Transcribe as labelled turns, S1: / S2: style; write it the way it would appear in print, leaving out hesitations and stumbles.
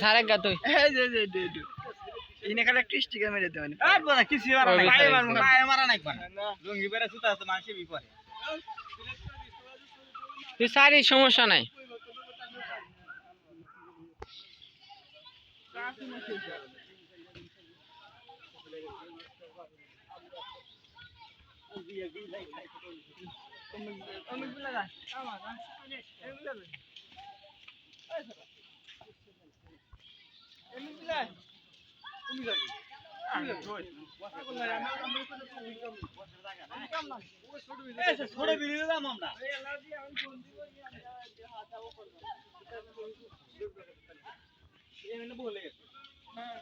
S1: সারে গা তুই
S2: এই যে ইনে খালি ক্রিস্টিকে মেরে দিতে মানে আর বলা কিছু মারা নাই পায়ে মারা নাই কোন লুঙ্গি পরে সুতা আছে মাসে বিপরে
S1: তুই সারি সমস্যা নাই
S2: ছোট বিড়ি দিলাম আমরা বলে গেছে হ্যাঁ